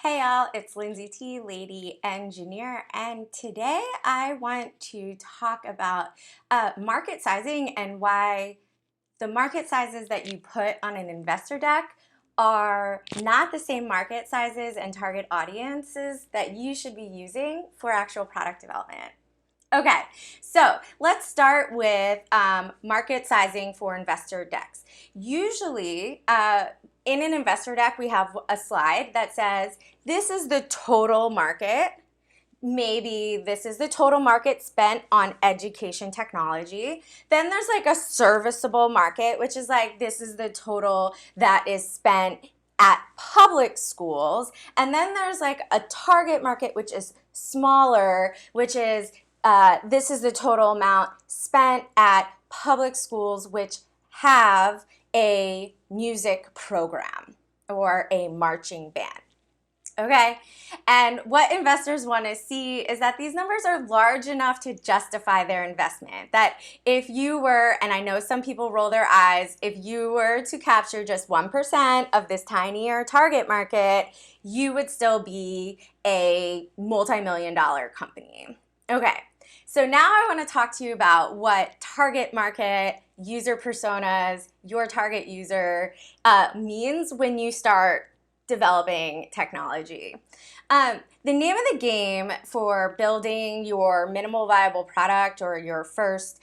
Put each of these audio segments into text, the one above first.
Hey y'all, it's Lindsay T, Lady Engineer, and today I want to talk about market sizing and why the market sizes that you put on an investor deck are not the same market sizes and target audiences that you should be using for actual product development. Okay, so let's start with market sizing for investor decks. Usually, in an investor deck, we have a slide that says, this is the total market. Maybe this is the total market spent on education technology. Then there's like a serviceable market, which is like, this is the total that is spent at public schools. And then there's like a target market, which is smaller, which is this is the total amount spent at public schools which have a music program or a marching band. Okay, and what investors want to see is that these numbers are large enough to justify their investment. That if you were, and I know some people roll their eyes, if you were to capture just 1% of this tinier target market, you would still be a multi-million-dollar company. Okay, so now I want to talk to you about what target market, user personas, your target user means when you start developing technology. The name of the game for building your minimal viable product or your first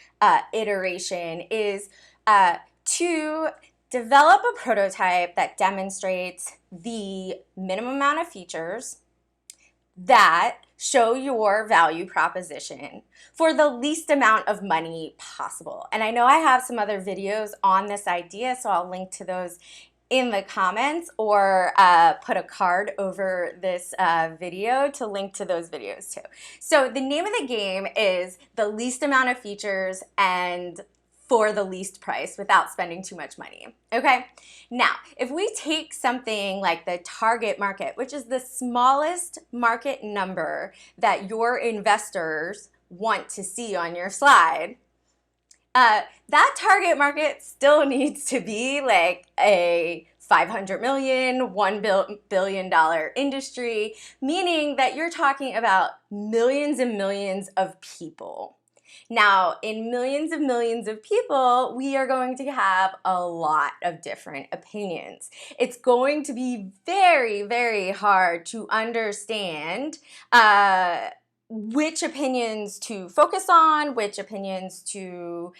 iteration is to develop a prototype that demonstrates the minimum amount of features that show your value proposition for the least amount of money possible. And I know I have some other videos on this idea, so I'll link to those in the comments or put a card over this video to link to those videos too. So the name of the game is the least amount of features and for the least price without spending too much money. Okay, now if we take something like the target market, which is the smallest market number that your investors want to see on your slide, that target market still needs to be like a 500 million, $1 billion industry, meaning that you're talking about millions and millions of people. Now, in millions of people, we are going to have a lot of different opinions. It's going to be very, very hard to understand which opinions to focus on, which opinions to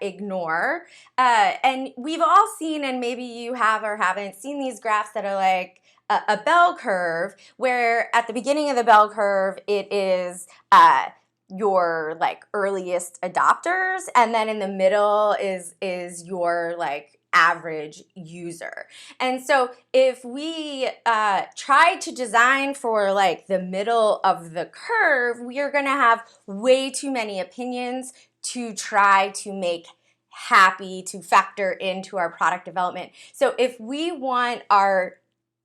ignore. And we've all seen, and maybe you have or haven't seen these graphs that are like a bell curve, where at the beginning of the bell curve, it is your like earliest adopters, and then in the middle is your like average user. And so if we try to design for like the middle of the curve, we are going to have way too many opinions to try to make happy to factor into our product development. So if we want our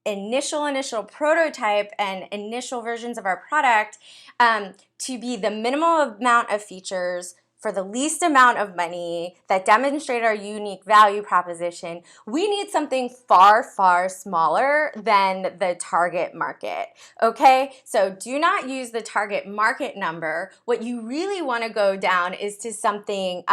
initial prototype and initial versions of our product to be the minimal amount of features for the least amount of money that demonstrate our unique value proposition, we need something far, far smaller than the target market, okay? So do not use the target market number. What you really want to go down is to something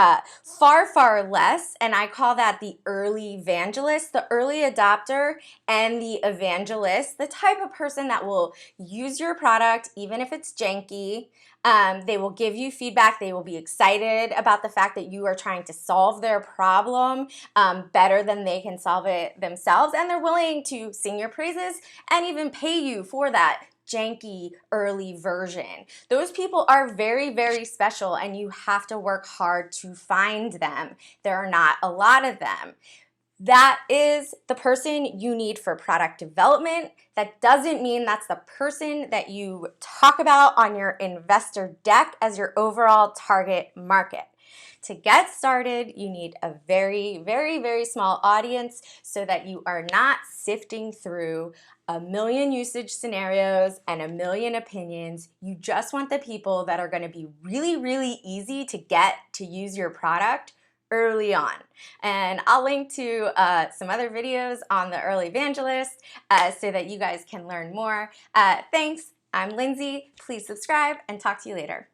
far, far less, and I call that the early evangelist, the early adopter, and the evangelist, the type of person that will use your product even if it's janky. They will give you feedback. They will be excited about the fact that you are trying to solve their problem better than they can solve it themselves. And they're willing to sing your praises and even pay you for that janky early version. Those people are very, very special, and you have to work hard to find them. There are not a lot of them. That is the person you need for product development. That doesn't mean that's the person that you talk about on your investor deck as your overall target market. To get started, you need a very, very, very small audience so that you are not sifting through a million usage scenarios and a million opinions. You just want the people that are going to be really, really easy to get to use your product early on. And I'll link to some other videos on the early evangelist so that you guys can learn more. Thanks. I'm Lindsay. Please subscribe and talk to you later.